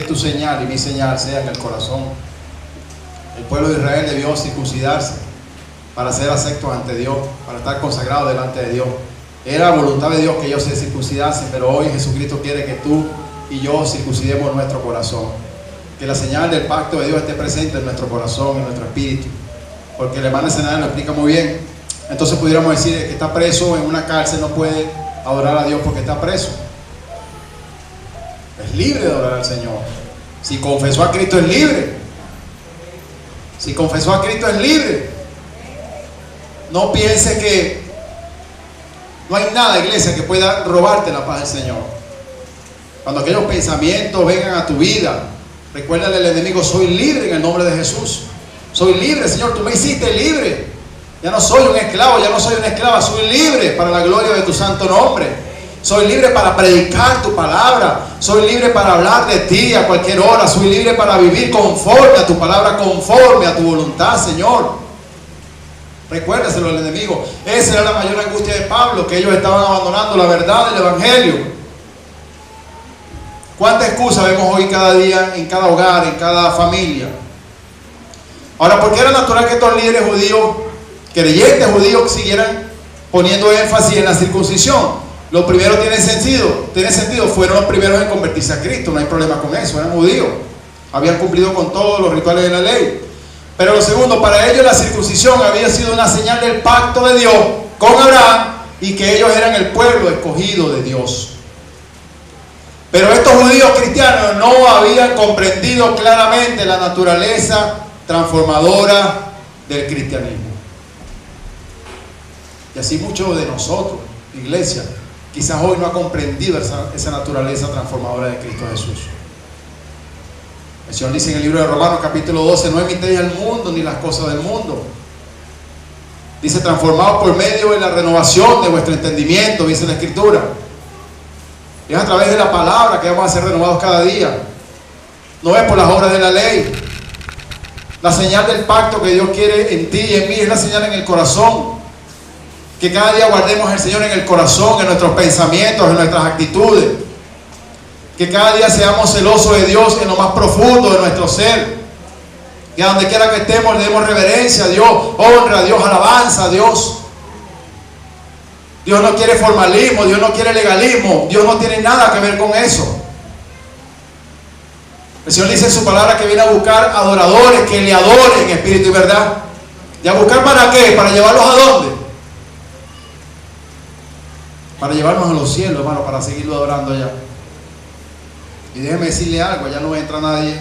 Tu señal y mi señal sea en el corazón. El pueblo de Israel debió circuncidarse para ser aceptos ante Dios, para estar consagrados delante de Dios. Era voluntad de Dios que ellos se circuncidasen, pero hoy Jesucristo quiere que tú y yo circuncidemos nuestro corazón. Que la señal del pacto de Dios esté presente en nuestro corazón, en nuestro espíritu. Porque el hermano Senado lo explica muy bien. Entonces pudiéramos decir que está preso en una cárcel no puede adorar a Dios porque está preso. Es libre de adorar al Señor. Si confesó a Cristo es libre. Si confesó a Cristo es libre. No piense que no hay nada, iglesia, que pueda robarte la paz del Señor. Cuando aquellos pensamientos vengan a tu vida, recuérdale al enemigo: soy libre en el nombre de Jesús. Soy libre, Señor, tú me hiciste libre. Ya no soy un esclavo, ya no soy una esclava, soy libre para la gloria de tu santo nombre. Soy libre para predicar tu palabra. Soy libre para hablar de ti a cualquier hora. Soy libre para vivir conforme a tu palabra, conforme a tu voluntad, Señor. Recuérdaselo al enemigo. Esa era la mayor angustia de Pablo, que ellos estaban abandonando la verdad del evangelio. ¿Cuántas excusas vemos hoy cada día, en cada hogar, en cada familia? Ahora, ¿por qué era natural que estos líderes judíos, creyentes judíos, siguieran poniendo énfasis en la circuncisión? Lo primero tiene sentido, fueron los primeros en convertirse a Cristo, no hay problema con eso, eran judíos, habían cumplido con todos los rituales de la ley. Pero lo segundo, para ellos la circuncisión había sido una señal del pacto de Dios con Abraham y que ellos eran el pueblo escogido de Dios. Pero estos judíos cristianos no habían comprendido claramente la naturaleza transformadora del cristianismo. Y así muchos de nosotros, iglesia, quizás hoy no ha comprendido esa naturaleza transformadora de Cristo Jesús. El Señor dice en el libro de Romanos capítulo 12: no imitéis al mundo ni las cosas del mundo. Dice: transformados por medio de la renovación de vuestro entendimiento, dice la Escritura. Es a través de la palabra que vamos a ser renovados cada día. No es por las obras de la ley. La señal del pacto que Dios quiere en ti y en mí es la señal en el corazón. Que cada día guardemos al Señor en el corazón, en nuestros pensamientos, en nuestras actitudes. Que cada día seamos celosos de Dios en lo más profundo de nuestro ser. Que a donde quiera que estemos le demos reverencia a Dios, honra a Dios, alabanza a Dios. Dios no quiere formalismo, Dios no quiere legalismo, Dios no tiene nada que ver con eso. El Señor dice en su palabra que viene a buscar adoradores que le adoren en espíritu y verdad. ¿Y a buscar para qué? ¿Para llevarlos a dónde? Para llevarnos a los cielos, hermano, para seguirlo adorando allá. Y déjeme decirle algo: allá no entra nadie.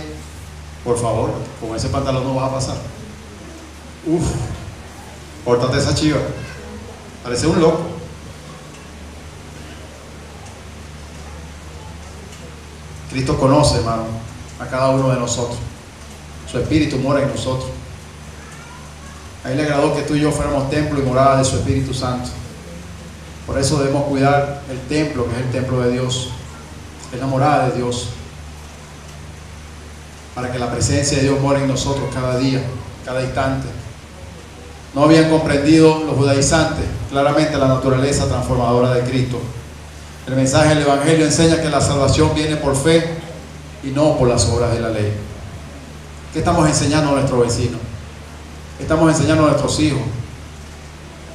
Por favor, con ese pantalón no vas a pasar. Pórtate esa chiva. Parece un loco. Cristo conoce, hermano, a cada uno de nosotros. Su Espíritu mora en nosotros. A Él le agradó que tú y yo fuéramos templo y morada de su Espíritu Santo. Por eso debemos cuidar el templo, que es el templo de Dios. Es la morada de Dios. Para que la presencia de Dios more en nosotros cada día, cada instante. No habían comprendido los judaizantes claramente la naturaleza transformadora de Cristo. El mensaje del Evangelio enseña que la salvación viene por fe y no por las obras de la ley. ¿Qué estamos enseñando a nuestros vecinos? ¿Qué estamos enseñando a nuestros hijos?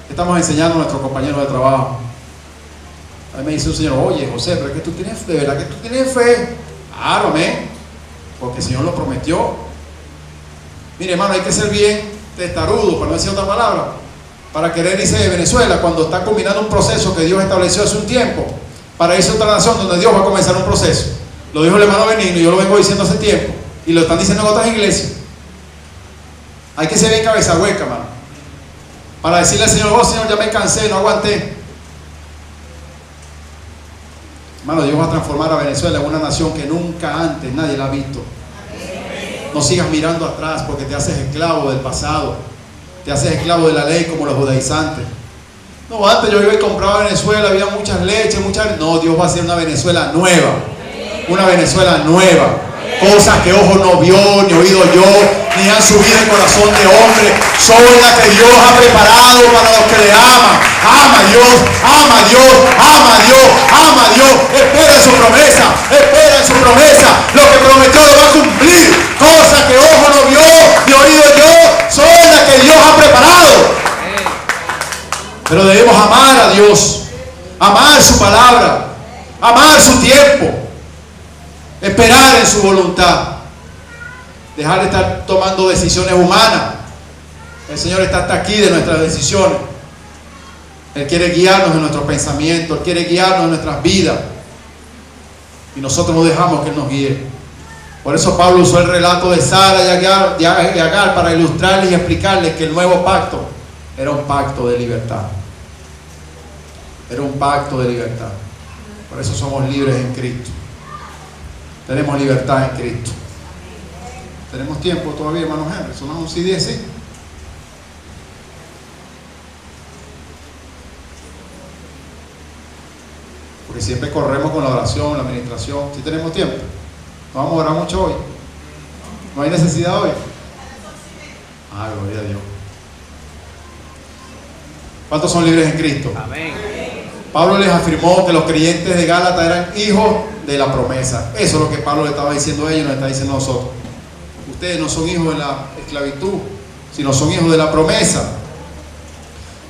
¿Qué estamos enseñando a nuestros compañeros de trabajo? A mí me dice un señor: oye, José, pero es que tú tienes, de verdad que tú tienes fe. Claro, amén, porque el Señor lo prometió. Mire, hermano, hay que ser bien testarudo, para no decir otra palabra, para querer irse de Venezuela cuando está culminando un proceso que Dios estableció hace un tiempo, para irse a otra nación donde Dios va a comenzar un proceso. Lo dijo el hermano Benigno y yo lo vengo diciendo hace tiempo, y lo están diciendo en otras iglesias. Hay que ser bien cabeza hueca, hermano, para decirle al Señor: oh Señor, ya me cansé, no aguanté. Hermano, Dios va a transformar a Venezuela en una nación que nunca antes nadie la ha visto. No sigas mirando atrás, porque te haces esclavo del pasado, te haces esclavo de la ley como los judaizantes. No, antes yo iba y compraba Venezuela, había muchas leches, No, Dios va a hacer una Venezuela nueva. Una Venezuela nueva. Cosas que ojo no vio, ni oído yo, ni han subido el corazón de hombre. Son las que Dios ha preparado para los que le aman. Ama a Dios, ama a Dios, ama a Dios, ama a Dios. Espera en su promesa, espera en su promesa. Lo que prometió Pero debemos amar a Dios, amar su palabra, amar su tiempo, esperar en su voluntad, dejar de estar tomando decisiones humanas. El Señor está hasta aquí de nuestras decisiones. Él quiere guiarnos en nuestros pensamientos, Él quiere guiarnos en nuestras vidas, y nosotros no dejamos que Él nos guíe. Por eso Pablo usó el relato de Sara y Agar para ilustrarles y explicarles que el nuevo pacto era un pacto de libertad. Era un pacto de libertad. Por eso somos libres en Cristo. Tenemos libertad en Cristo. ¿Tenemos tiempo todavía, hermano Henry? ¿Sonamos un CD así? Porque siempre corremos con la oración, la administración. ¿Sí tenemos tiempo? ¿No vamos a orar mucho hoy? ¿No hay necesidad hoy? Ah, gloria a Dios. ¿Cuántos son libres en Cristo? Amén. Pablo les afirmó que los creyentes de Gálatas eran hijos de la promesa. Eso es lo que Pablo le estaba diciendo a ellos y nos está diciendo a nosotros. Ustedes no son hijos de la esclavitud, sino son hijos de la promesa.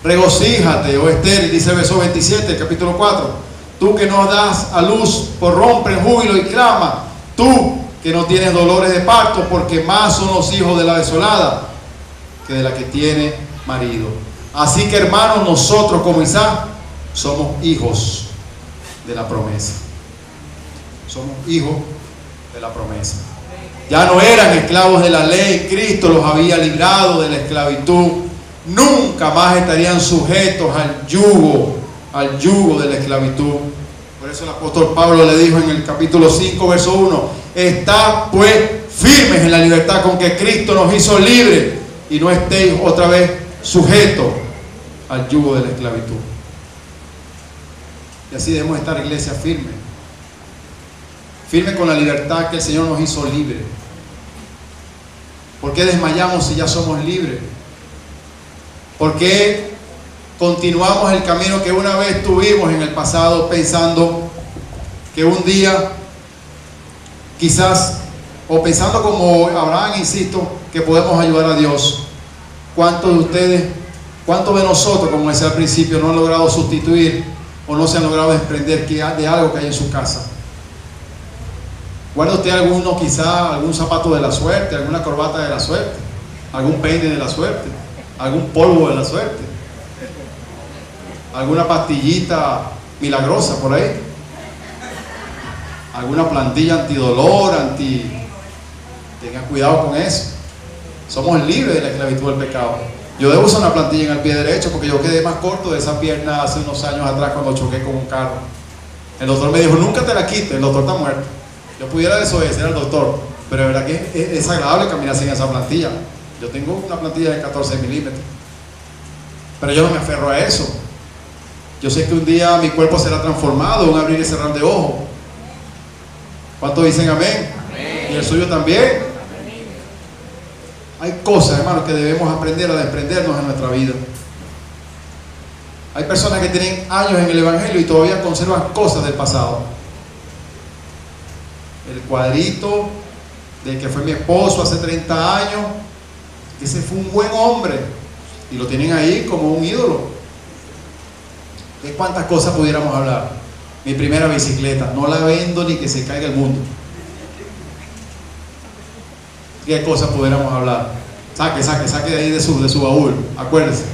Regocíjate, oh estéril, dice el verso 27, capítulo 4. Tú que no das a luz, prorrompe en júbilo y clama. Tú que no tienes dolores de parto, porque más son los hijos de la desolada que de la que tiene marido. Así que, hermanos, nosotros como Isaac somos hijos de la promesa. Somos hijos de la promesa. Ya no eran esclavos de la ley, Cristo los había librado de la esclavitud. Nunca más estarían sujetos al yugo de la esclavitud. Por eso el apóstol Pablo le dijo en el capítulo 5, verso 1: Estad pues firmes en la libertad con que Cristo nos hizo libres, y no estéis otra vez sujetos al yugo de la esclavitud. Y así debemos estar, iglesia, firmes. Firmes con la libertad que el Señor nos hizo libres. ¿Por qué desmayamos si ya somos libres? ¿Por qué continuamos el camino que una vez tuvimos en el pasado, pensando que un día, quizás, o pensando como Abraham, insisto, que podemos ayudar a Dios? ¿Cuántos de ustedes, cuántos de nosotros, como decía al principio, no han logrado sustituir o no se han logrado desprender de algo que hay en su casa? ¿Guarda usted alguno, quizá algún zapato de la suerte, alguna corbata de la suerte, algún peine de la suerte, algún polvo de la suerte, alguna pastillita milagrosa por ahí, alguna plantilla antidolor, tengan cuidado con eso? Somos libres de la esclavitud del pecado. Yo debo usar una plantilla en el pie derecho porque yo quedé más corto de esa pierna hace unos años atrás cuando choqué con un carro. El doctor me dijo: nunca te la quites, el doctor está muerto. Yo pudiera desobedecer al doctor, pero de verdad que es agradable caminar sin esa plantilla. Yo tengo una plantilla de 14 milímetros, pero yo no me aferro a eso. Yo sé que un día mi cuerpo será transformado, un abrir y cerrar de ojos. ¿Cuántos dicen amén? Amén. Y el suyo también. Amén. Hay cosas, hermanos, que debemos aprender a desprendernos en nuestra vida. Hay personas que tienen años en el Evangelio y todavía conservan cosas del pasado. El cuadrito del que fue mi esposo hace 30 años, ese fue un buen hombre, y lo tienen ahí como un ídolo. ¿De cuántas cosas pudiéramos hablar? Mi primera bicicleta, no la vendo ni que se caiga el mundo. ¿Qué cosas pudiéramos hablar? Saque de ahí de su baúl, acuérdese,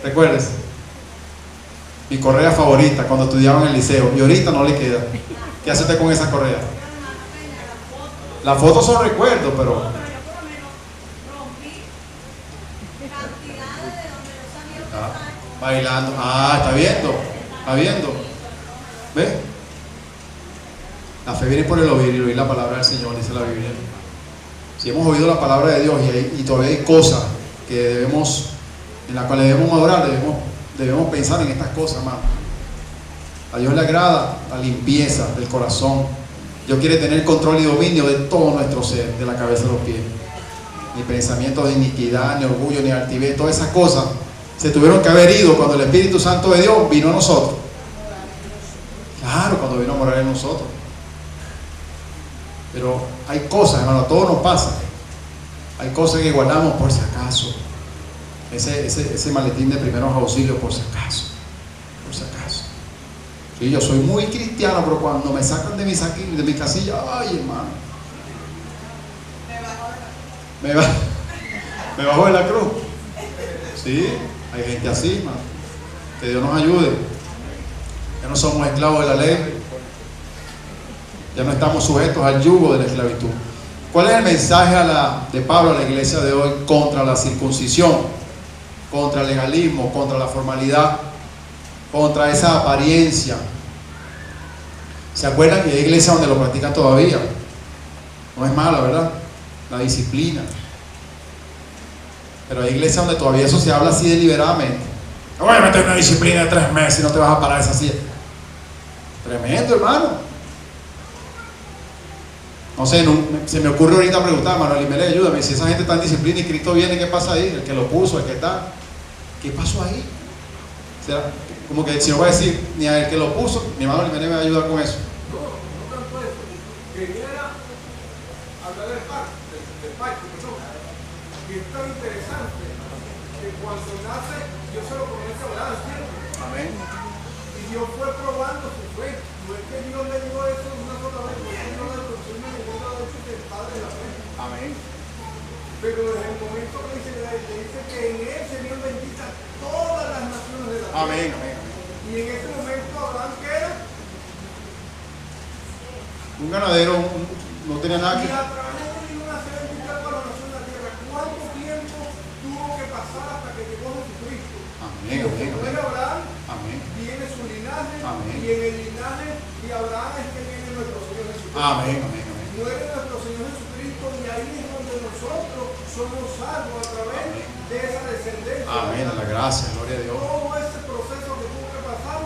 recuérdese. Mi correa favorita cuando estudiaba en el liceo, y ahorita no le queda. ¿Qué hace usted con esa correa? Las fotos son recuerdos, pero bailando. Está viendo. ¿Ve? La fe viene por el oír la palabra del Señor, dice la Biblia. Si hemos oído la palabra de Dios y todavía hay cosas en las cuales debemos adorar, debemos pensar en estas cosas, hermano. A Dios le agrada la limpieza del corazón. Dios quiere tener control y dominio de todo nuestro ser, de la cabeza a los pies. Ni pensamientos de iniquidad, ni orgullo, ni altivez, todas esas cosas se tuvieron que haber ido cuando el Espíritu Santo de Dios vino a nosotros. Claro, cuando vino a morar en nosotros. Pero hay cosas, hermano, a todos nos pasa. Hay cosas que guardamos por si acaso. Ese maletín de primeros auxilios por si acaso. Sí, yo soy muy cristiano, pero cuando me sacan de mi casilla, ay, hermano, me bajo de la cruz. Sí, hay gente así, hermano. Que Dios nos ayude. Ya no somos esclavos de la ley. Ya no estamos sujetos al yugo de la esclavitud. ¿Cuál es el mensaje de Pablo a la iglesia de hoy contra la circuncisión, contra el legalismo, contra la formalidad, contra esa apariencia? ¿Se acuerdan que hay iglesias donde lo practican todavía? No es mala, ¿verdad? La disciplina. Pero hay iglesias donde todavía eso se habla así deliberadamente. No voy a meter una disciplina de 3 meses y no te vas a parar esa silla. Tremendo, hermano. No sé, se me ocurre ahorita preguntar, Manuel Imelé, ayúdame, si esa gente está en disciplina y Cristo viene, ¿qué pasa ahí? El que lo puso, el que está, ¿qué pasó ahí? ¿Será? Como que si no voy a decir ni a el que lo puso, mi Manuel Imelé me va a ayudar con eso. No tanto eso. Quería hablar del pacto, que es tan interesante que cuando nace, Dios se lo promete a Abraham, ¿cierto? Amén. Y Dios fue probando su fe. No es que Dios le dijo eso una sola vez, porque Dios le introdujo en ningún lado de que el Padre de la fe. Amén. Pero desde el momento que dice que en él serían benditas todas las naciones de la tierra. Amén, amén, amén. Y en ese momento Abraham, ¿qué era? Un ganadero, no tenía nada que... Y a través de él iban a ser benditas todas las naciones de la tierra. ¿Cuánto tiempo tuvo que pasar hasta que llegó Jesucristo? Amén, Y amén, después de amén. Abraham Amén. viene su linaje. Amén. Y en el linaje de Abraham es que viene nuestro Señor Jesucristo. Amén, amén, amén. Muere nuestro Señor Jesucristo y ahí es donde nosotros somos salvos a través de esa descendencia. Amén, a la gracia, gloria a Dios. Todo ese proceso que tuvo que pasar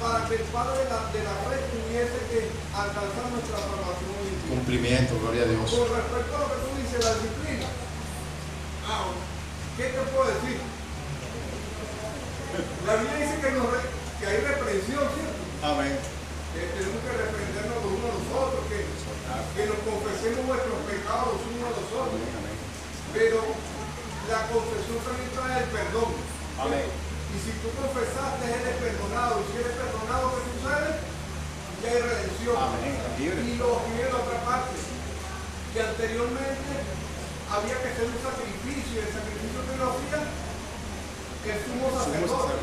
para que el Padre de la fe tuviese que alcanzar nuestra salvación. Cumplimiento, gloria a Dios. Con respecto a lo que tú dices, la disciplina, ¿qué te puedo decir? La Biblia dice que hay reprensión, ¿cierto? Amén. Tenemos que reprendernos los unos a los otros, que nos confesemos nuestros pecados los unos a los otros. Pero la confesión también trae el perdón. Amén. Y si tú confesaste, eres perdonado. Y si eres perdonado, ¿qué sucede? Ya hay redención. Amén. Libre. Y lo viene la otra parte, que anteriormente había que hacer un sacrificio, y el sacrificio que lo hacía el sumo sacerdote.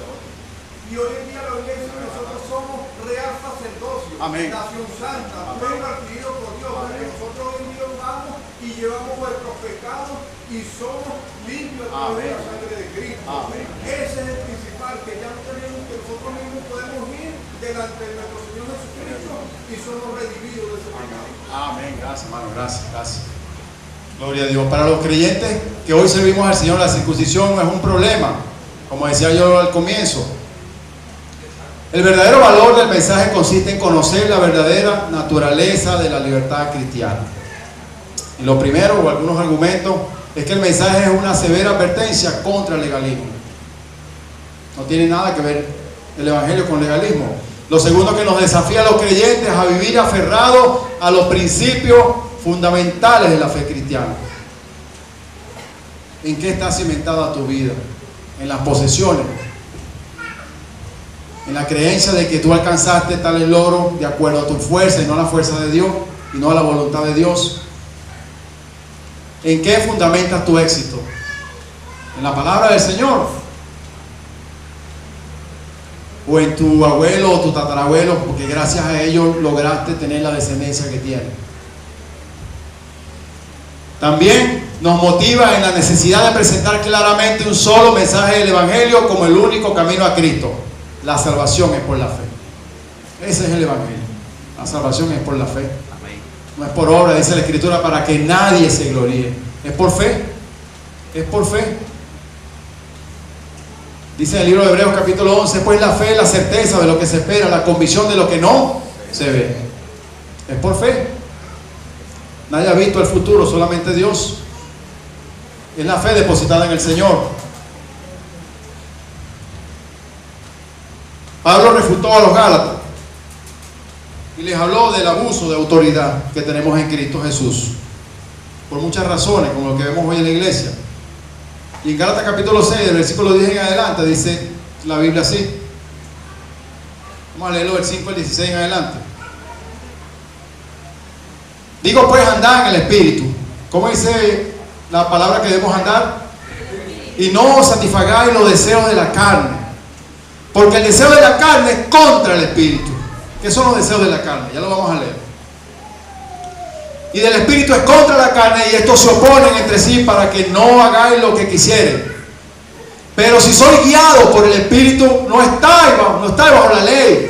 Y hoy en día la Biblia dice que nosotros somos real sacerdocio, Amén. nación santa, pueblo adquirido por Dios. Porque nosotros hoy en día vamos y llevamos nuestros pecados y somos limpios a través de la sangre de Cristo. Amén. Ese es el principal, que ya no tenemos, que nosotros mismos podemos ir delante de nuestro Señor Jesucristo y somos redimidos de ese pecado. Amén, gracias, hermano, gracias, gracias. Gloria a Dios. Para los creyentes que hoy servimos al Señor, la circuncisión no es un problema, como decía yo al comienzo. El verdadero valor del mensaje consiste en conocer la verdadera naturaleza de la libertad cristiana. Y lo primero, o algunos argumentos, es que el mensaje es una severa advertencia contra el legalismo. No tiene nada que ver el evangelio con legalismo. Lo segundo, que nos desafía a los creyentes a vivir aferrados a los principios fundamentales de la fe cristiana. ¿En qué está cimentada tu vida? En las posesiones, en la creencia de que tú alcanzaste tales logros de acuerdo a tu fuerza y no a la fuerza de Dios y no a la voluntad de Dios. ¿En qué fundamentas tu éxito? ¿En la palabra del Señor? ¿O en tu abuelo o tu tatarabuelo, porque gracias a ellos lograste tener la descendencia que tienes? También nos motiva en la necesidad de presentar claramente un solo mensaje del Evangelio como el único camino a Cristo. La salvación es por la fe. Ese es el Evangelio. La salvación es por la fe. No es por obra, dice la Escritura, para que nadie se gloríe. Es por fe. Es por fe. Dice en el libro de Hebreos capítulo 11, pues la fe es la certeza de lo que se espera, la convicción de lo que no se ve. Es por fe. Nadie ha visto el futuro, solamente Dios. Es la fe depositada en el Señor. Pablo refutó a los Gálatas y les habló del abuso de autoridad que tenemos en Cristo Jesús, por muchas razones, como lo que vemos hoy en la iglesia. Y en Gálatas capítulo 6, del versículo 10 en adelante, dice la Biblia así: Vamos a leerlo del 5 al 16 en adelante. Digo pues, andad en el Espíritu. ¿Cómo dice la palabra que debemos andar? Y no satisfagáis los deseos de la carne, porque el deseo de la carne es contra el Espíritu. ¿Qué son los deseos de la carne? Ya lo vamos a leer. Y del Espíritu es contra la carne, y estos se oponen entre sí para que no hagáis lo que quisieren. Pero si sois guiados por el Espíritu, no estáis bajo la ley.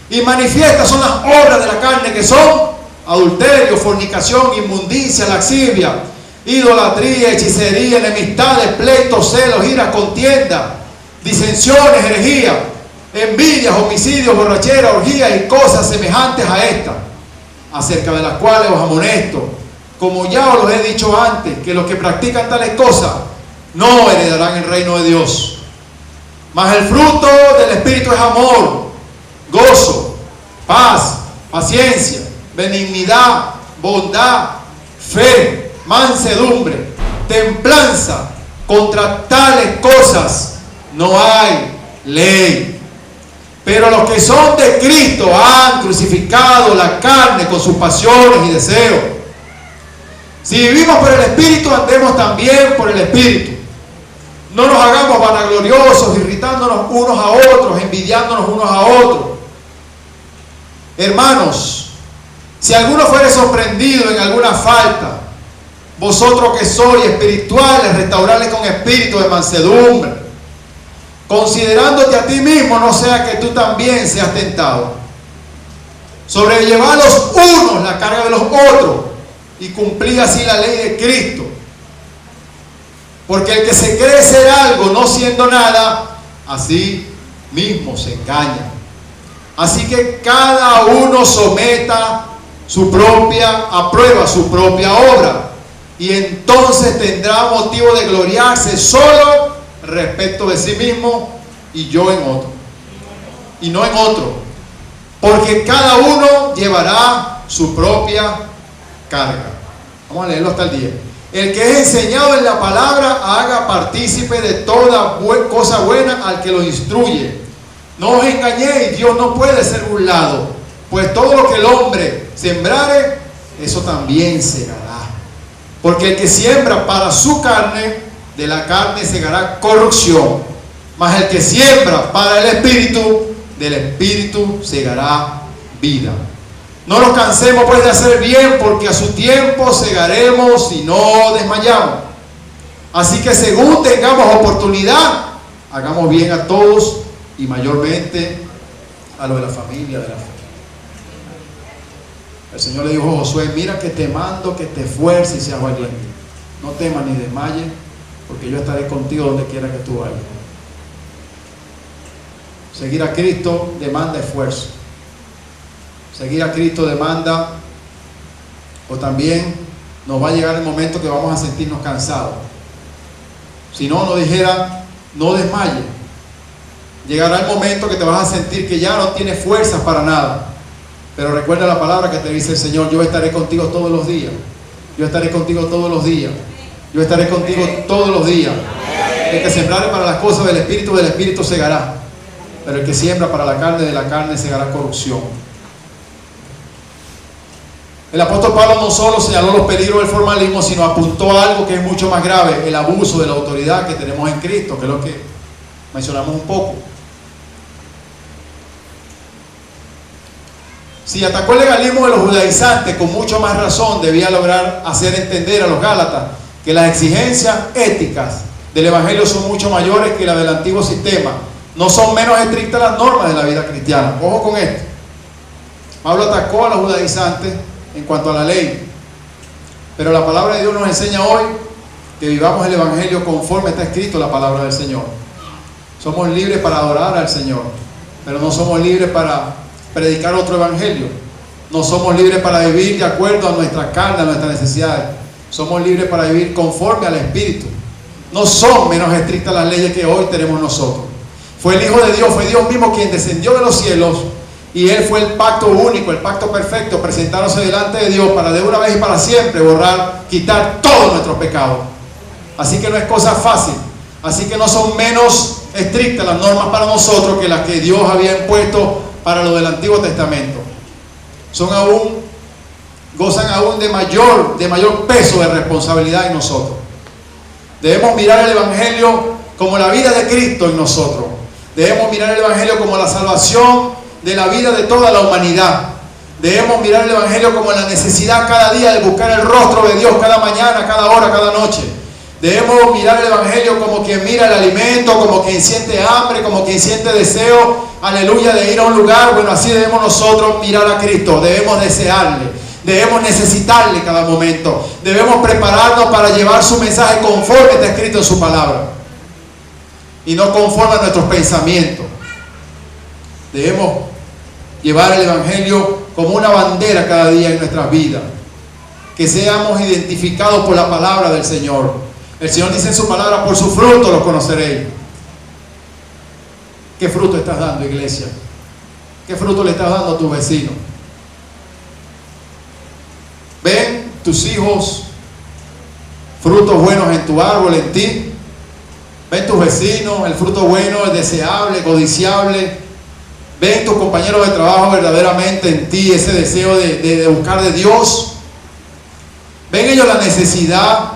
Y manifiestas son las obras de la carne, que son adulterio, fornicación, inmundicia, lascivia, idolatría, hechicería, enemistades, pleitos, celos, ira, contienda, disensiones, herejía, envidias, homicidios, borracheras, orgías y cosas semejantes a estas, acerca de las cuales os amonesto, como ya os lo he dicho antes, que los que practican tales cosas no heredarán el reino de Dios. Mas el fruto del Espíritu es amor, gozo, paz, paciencia, benignidad, bondad, fe, mansedumbre, templanza. Contra tales cosas no hay ley. Pero los que son de Cristo han crucificado la carne con sus pasiones y deseos. Si vivimos por el Espíritu, andemos también por el Espíritu. No nos hagamos vanagloriosos, irritándonos unos a otros, envidiándonos unos a otros. Hermanos, si alguno fuere sorprendido en alguna falta, vosotros que sois espirituales, restaurarle con espíritu de mansedumbre, considerándote a ti mismo, no sea que tú también seas tentado. Sobrellevad los unos la carga de los otros y cumplid así la ley de Cristo. Porque el que se cree ser algo no siendo nada, así mismo se engaña. Así que cada uno someta a prueba su propia obra, y entonces tendrá motivo de gloriarse solo respecto de sí mismo y yo en otro, y no en otro, porque cada uno llevará su propia carga. Vamos a leerlo hasta el 10. El que es enseñado en la palabra haga partícipe de toda cosa buena al que lo instruye. No os engañéis, Dios no puede ser burlado, pues todo lo que el hombre sembrare, eso también segará. Porque el que siembra para su carne, de la carne segará corrupción, mas el que siembra para el Espíritu, del Espíritu segará vida. No nos cansemos pues de hacer bien, porque a su tiempo segaremos y no desmayamos. Así que según tengamos oportunidad, hagamos bien a todos, y mayormente a lo de la familia de la fe. El Señor le dijo a Josué: mira que te mando que te esfuerces y seas valiente. No temas ni desmayes, porque yo estaré contigo donde quiera que tú vayas. Seguir a Cristo demanda esfuerzo. Seguir a Cristo demanda, o también nos va a llegar el momento que vamos a sentirnos cansados. Si no dijera, no desmayes. Llegará el momento que te vas a sentir que ya no tienes fuerzas para nada. Pero recuerda la palabra que te dice el Señor: yo estaré contigo todos los días. Yo estaré contigo todos los días. Yo estaré contigo todos los días. El que sembrare para las cosas del Espíritu segará. Pero el que siembra para la carne, de la carne segará corrupción. El apóstol Pablo no solo señaló los peligros del formalismo, sino apuntó a algo que es mucho más grave: el abuso de la autoridad que tenemos en Cristo, que es lo que mencionamos un poco. Si atacó el legalismo de los judaizantes, con mucho más razón debía lograr hacer entender a los gálatas que las exigencias éticas del Evangelio son mucho mayores que las del antiguo sistema. No son menos estrictas las normas de la vida cristiana. Ojo con esto. Pablo atacó a los judaizantes en cuanto a la ley, pero la palabra de Dios nos enseña hoy que vivamos el Evangelio conforme está escrito la palabra del Señor. Somos libres para adorar al Señor, pero no somos libres para predicar otro evangelio. No somos libres para vivir de acuerdo a nuestra carne, a nuestras necesidades. Somos libres para vivir conforme al Espíritu. No son menos estrictas las leyes que hoy tenemos nosotros. Fue el Hijo de Dios, fue Dios mismo quien descendió de los cielos, y Él fue el pacto único, el pacto perfecto, presentándose delante de Dios para de una vez y para siempre borrar, quitar todos nuestros pecados. Así que no es cosa fácil. Así que no son menos estrictas las normas para nosotros que las que Dios había impuesto para los del Antiguo Testamento. Gozan aún de mayor peso de responsabilidad en nosotros. Debemos mirar el Evangelio como la vida de Cristo en nosotros. Debemos mirar el Evangelio como la salvación de la vida de toda la humanidad. Debemos mirar el Evangelio como la necesidad cada día de buscar el rostro de Dios cada mañana, cada hora, cada noche. Debemos mirar el Evangelio como quien mira el alimento, como quien siente hambre, como quien siente deseo, aleluya, de ir a un lugar. Bueno, así debemos nosotros mirar a Cristo. Debemos desearle, debemos necesitarle cada momento. Debemos prepararnos para llevar su mensaje conforme está escrito en su palabra y no conforme a nuestros pensamientos. Debemos llevar el Evangelio como una bandera cada día en nuestras vidas, que seamos identificados por la palabra del Señor. El Señor dice en su palabra: por su fruto los conoceréis. ¿Qué fruto estás dando, iglesia? ¿Qué fruto le estás dando a tu vecino? ¿Ven tus hijos frutos buenos en tu árbol, en ti? ¿Ven tus vecinos el fruto bueno, el deseable, codiciable? ¿Ven tus compañeros de trabajo verdaderamente en ti ese deseo de buscar de Dios? ¿Ven ellos la necesidad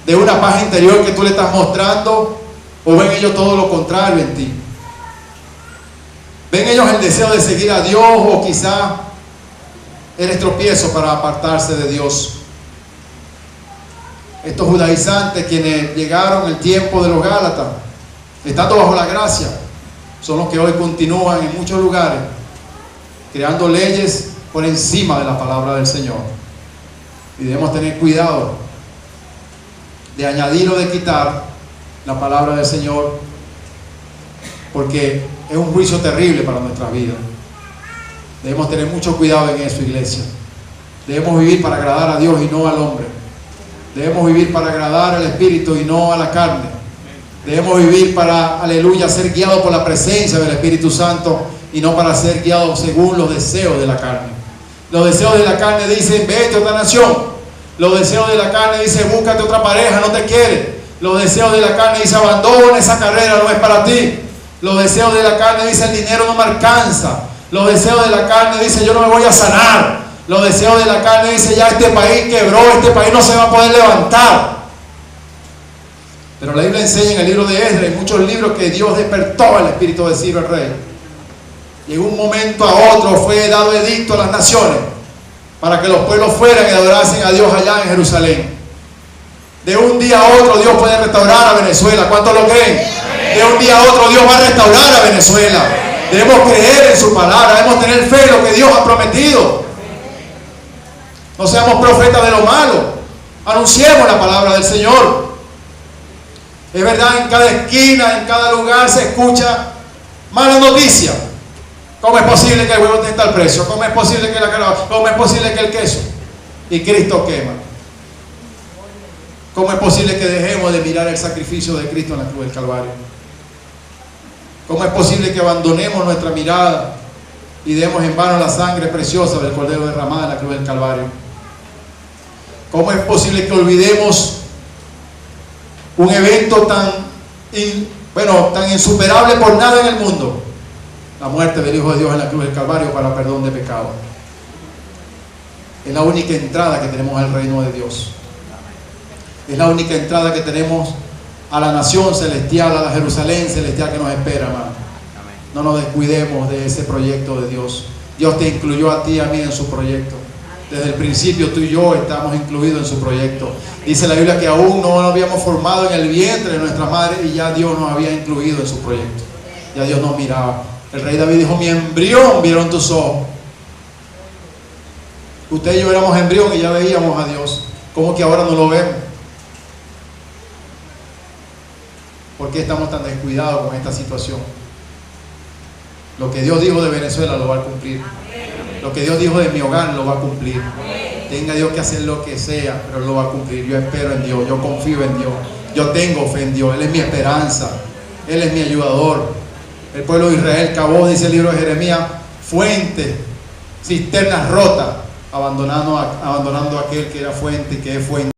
de una paz interior que tú le estás mostrando? ¿O ven ellos todo lo contrario en ti? ¿Ven ellos el deseo de seguir a Dios, o quizá eres tropiezo para apartarse de Dios? Estos judaizantes, quienes llegaron en el tiempo de los Gálatas, estando bajo la gracia, son los que hoy continúan en muchos lugares creando leyes por encima de la palabra del Señor. Y debemos tener cuidado de añadir o de quitar la palabra del Señor, porque es un juicio terrible para nuestras vidas. Debemos tener mucho cuidado en eso, iglesia. Debemos vivir para agradar a Dios y no al hombre. Debemos vivir para agradar al Espíritu y no a la carne. Debemos vivir para, aleluya, ser guiados por la presencia del Espíritu Santo y no para ser guiados según los deseos de la carne. Los deseos de la carne dicen: vete a otra nación. Los deseos de la carne dicen: búscate otra pareja, no te quiere. Los deseos de la carne dicen: abandona esa carrera, no es para ti. Los deseos de la carne dicen: el dinero no me alcanza. Los deseos de la carne dicen: yo no me voy a sanar. Los deseos de la carne dicen: ya este país quebró, este país no se va a poder levantar. Pero la Biblia enseña en el libro de Esdras y muchos libros que Dios despertó el espíritu de Ciro el rey. Y en un momento a otro fue dado edicto a las naciones para que los pueblos fueran y adorasen a Dios allá en Jerusalén. De un día a otro Dios puede restaurar a Venezuela. ¿Cuántos lo creen? De un día a otro Dios va a restaurar a Venezuela. Debemos creer en su palabra, debemos tener fe en lo que Dios ha prometido. No seamos profetas de lo malo, anunciemos la palabra del Señor. Es verdad, en cada esquina, en cada lugar se escucha mala noticia. ¿Cómo es posible que el huevo esté al precio? ¿Cómo es posible que la calabaza? ¿Cómo es posible que el queso? Y Cristo quema. ¿Cómo es posible que dejemos de mirar el sacrificio de Cristo en la cruz del Calvario? ¿Cómo es posible que abandonemos nuestra mirada y demos en vano la sangre preciosa del Cordero derramada en la cruz del Calvario? ¿Cómo es posible que olvidemos un evento tan insuperable por nada en el mundo? La muerte del Hijo de Dios en la cruz del Calvario para perdón de pecado. Es la única entrada que tenemos al reino de Dios. Es la única entrada que tenemos a la nación celestial, a la Jerusalén celestial que nos espera, hermano. No nos descuidemos de ese proyecto de Dios. Dios te incluyó a ti y a mí en su proyecto. Desde el principio tú y yo estamos incluidos en su proyecto. Dice la Biblia que aún no nos habíamos formado en el vientre de nuestra madre y ya Dios nos había incluido en su proyecto. Ya Dios nos miraba. El rey David dijo: mi embrión vieron tus ojos. Usted y yo éramos embrión y ya veíamos a Dios. ¿Cómo que ahora no lo vemos? ¿Por qué estamos tan descuidados con esta situación? Lo que Dios dijo de Venezuela lo va a cumplir. Lo que Dios dijo de mi hogar lo va a cumplir. Tenga Dios que hacer lo que sea, pero lo va a cumplir. Yo espero en Dios, yo confío en Dios, yo tengo fe en Dios. Él es mi esperanza, Él es mi ayudador. El pueblo de Israel cavó, dice el libro de Jeremías, fuentes, cisternas rotas, abandonando a aquel que era fuente y que es fuente.